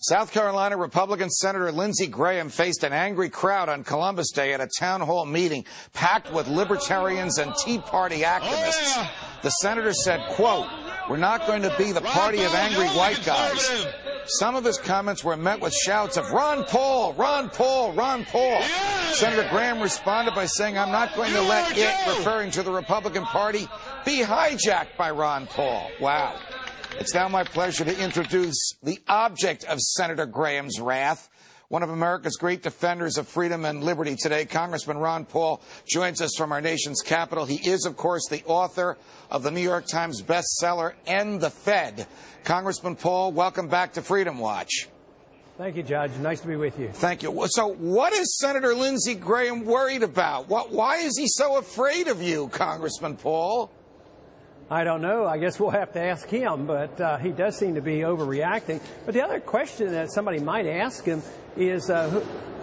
South Carolina Republican Senator Lindsey Graham faced an angry crowd on Columbus Day at a town hall meeting packed with libertarians and Tea Party activists. The senator said, quote, "We're not going to be the party of angry white guys." Some of his comments were met with shouts of "Ron Paul, Ron Paul, Ron Paul." Senator Graham responded by saying, "I'm not going to let it," referring to the Republican Party, "be hijacked by Ron Paul." Wow. It's now my pleasure to introduce the object of Senator Graham's wrath, one of America's great defenders of freedom and liberty today. Congressman Ron Paul joins us from our nation's capital. He is, of course, the author of the New York Times bestseller, End the Fed. Congressman Paul, welcome back to Freedom Watch. Thank you, Judge. Nice to be with you. Thank you. So what is Senator Lindsey Graham worried about? Why is he so afraid of you, Congressman Paul? I don't know. I guess we'll have to ask him, but he does seem to be overreacting. But the other question that somebody might ask him is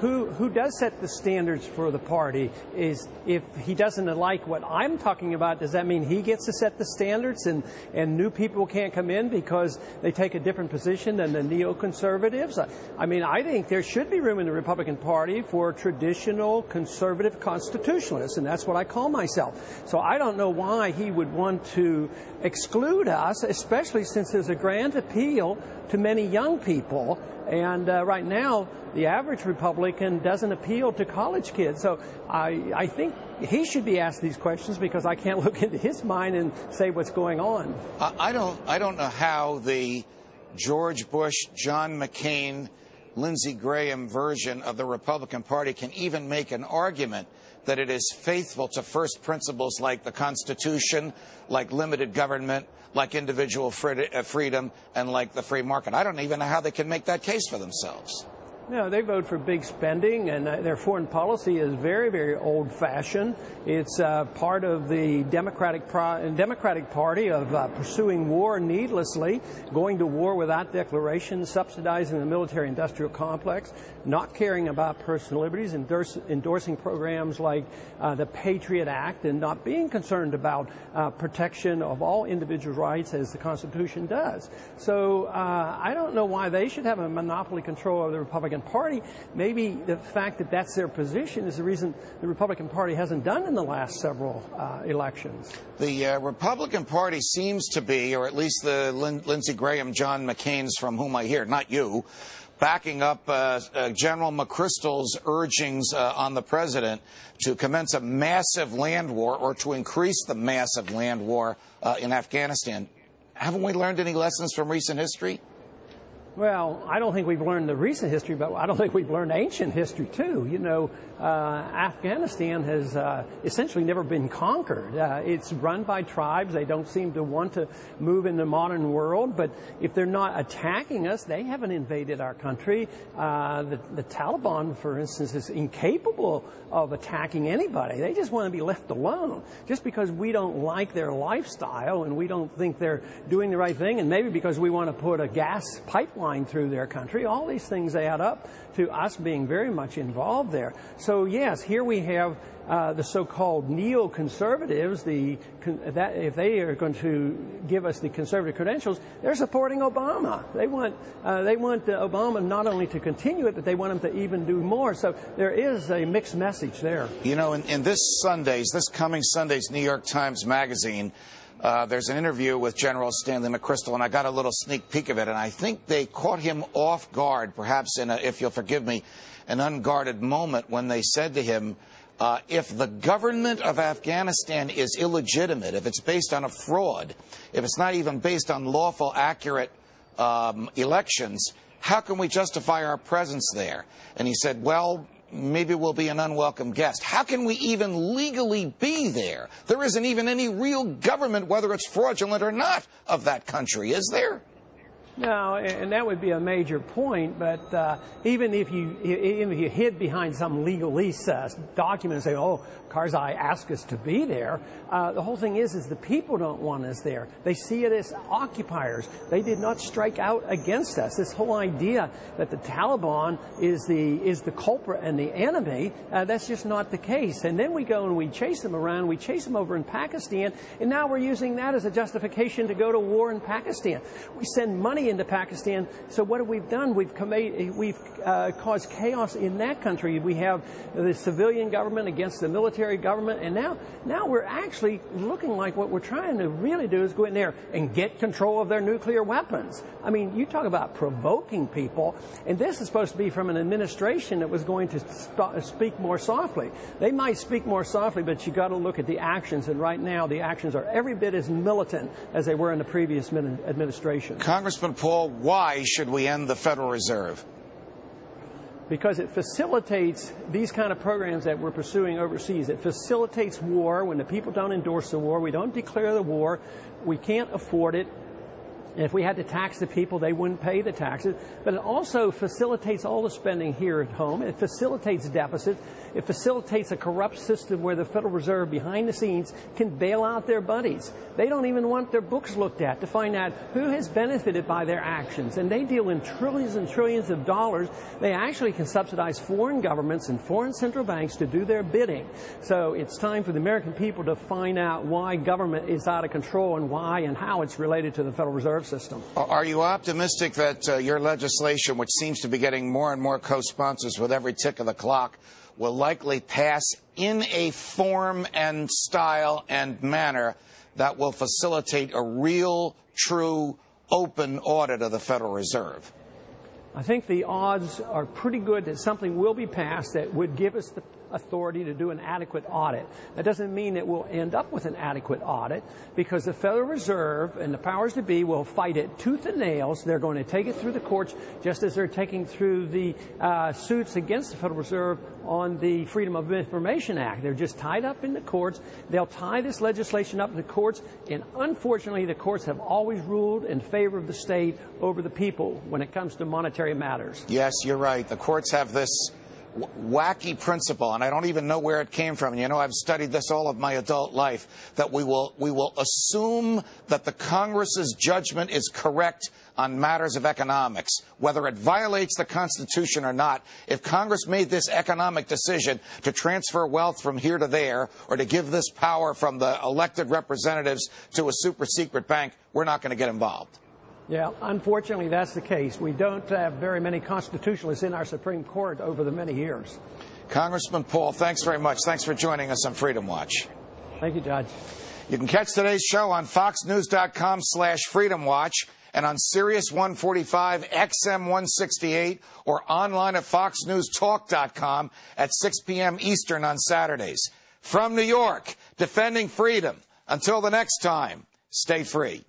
who does set the standards for the party? Is if he doesn't like what I'm talking about, does that mean he gets to set the standards and new people can't come in because they take a different position than the neoconservatives? I mean, I think there should be room in the Republican Party for traditional conservative constitutionalists, and that's what I call myself. So I don't know why he would want to exclude us, especially since there's a grand appeal to many young people. And right now, the average Republican doesn't appeal to college kids. So I think he should be asked these questions because I can't look into his mind and say what's going on. I don't know how the George Bush, John McCain, Lindsey Graham version of the Republican Party can even make an argument that it is faithful to first principles like the Constitution, like limited government, like individual freedom, and like the free market. I don't even know how they can make that case for themselves. No, they vote for big spending, and their foreign policy is very, very old-fashioned. It's part of the Democratic Party of pursuing war needlessly, going to war without declaration, subsidizing the military-industrial complex, not caring about personal liberties, endorsing programs like the Patriot Act, and not being concerned about protection of all individual rights as the Constitution does. So I don't know why they should have a monopoly control of the Republican Party. Maybe the fact that that's their position is the reason the Republican Party hasn't done in the last several elections. The Republican Party seems to be, or at least the Lindsey Graham, John McCain's from whom I hear, not you, backing up General McChrystal's urgings on the president to commence a massive land war or to increase the massive land war in Afghanistan. Haven't we learned any lessons from recent history? Well, I don't think we've learned the recent history, but I don't think we've learned ancient history, too. You know, Afghanistan has essentially never been conquered. It's run by tribes. They don't seem to want to move in the modern world. But if they're not attacking us, they haven't invaded our country. The Taliban, for instance, is incapable of attacking anybody. They just want to be left alone. Just because we don't like their lifestyle and we don't think they're doing the right thing, and maybe because we want to put a gas pipeline through their country, all these things add up to us being very much involved there. So yes, here we have the so-called neoconservatives. If they are going to give us the conservative credentials, they're supporting Obama. They want Obama not only to continue it, but they want him to even do more. So there is a mixed message there. You know, in this coming Sunday's New York Times Magazine, there's an interview with General Stanley McChrystal, and I got a little sneak peek of it, and I think they caught him off guard, perhaps in if you'll forgive me, an unguarded moment when they said to him, if the government of Afghanistan is illegitimate, if it's based on a fraud, if it's not even based on lawful, accurate elections, how can we justify our presence there? And he said, well, maybe we'll be an unwelcome guest. How can we even legally be there? There isn't even any real government, whether it's fraudulent or not, of that country, is there? No, and that would be a major point, but even if you hid behind some legalese document and say, oh, Karzai asked us to be there, the whole thing is the people don't want us there. They see it as occupiers. They did not strike out against us. This whole idea that the Taliban is the culprit and the enemy, that's just not the case. And then we go and we chase them around. We chase them over in Pakistan, and now we're using that as a justification to go to war in Pakistan. We send money into Pakistan. So what have we done? We've caused chaos in that country. We have the civilian government against the military government, and now we're actually looking like what we're trying to really do is go in there and get control of their nuclear weapons. I mean, you talk about provoking people, and this is supposed to be from an administration that was going to speak more softly. They might speak more softly, but you got to look at the actions, and right now the actions are every bit as militant as they were in the previous administration. Congressman Paul, why should we end the Federal Reserve? Because it facilitates these kind of programs that we're pursuing overseas. It facilitates war when the people don't endorse the war. We don't declare the war. We can't afford it. If we had to tax the people, they wouldn't pay the taxes. But it also facilitates all the spending here at home. It facilitates deficits. It facilitates a corrupt system where the Federal Reserve, behind the scenes, can bail out their buddies. They don't even want their books looked at to find out who has benefited by their actions. And they deal in trillions and trillions of dollars. They actually can subsidize foreign governments and foreign central banks to do their bidding. So it's time for the American people to find out why government is out of control and why and how it's related to the Federal Reserve system. Are you optimistic that your legislation, which seems to be getting more and more co-sponsors with every tick of the clock, will likely pass in a form and style and manner that will facilitate a real, true, open audit of the Federal Reserve? I think the odds are pretty good that something will be passed that would give us the authority to do an adequate audit. That doesn't mean that we'll end up with an adequate audit, because the Federal Reserve and the powers that be will fight it tooth and nails. They're going to take it through the courts, just as they're taking through the suits against the Federal Reserve on the Freedom of Information Act. They're just tied up in the courts. They'll tie this legislation up in the courts, and unfortunately the courts have always ruled in favor of the state over the people when it comes to monetary matters. Yes, you're right. The courts have this wacky principle, and I don't even know where it came from. You know, I've studied this all of my adult life, that we will assume that the Congress's judgment is correct on matters of economics, whether it violates the Constitution or not. If Congress made this economic decision to transfer wealth from here to there, or to give this power from the elected representatives to a super secret bank, we're not going to get involved. Yeah, unfortunately, that's the case. We don't have very many constitutionalists in our Supreme Court over the many years. Congressman Paul, thanks very much. Thanks for joining us on Freedom Watch. Thank you, Judge. You can catch today's show on foxnews.com/Freedom Watch and on Sirius 145, XM 168, or online at foxnewstalk.com at 6 p.m. Eastern on Saturdays. From New York, defending freedom. Until the next time, stay free.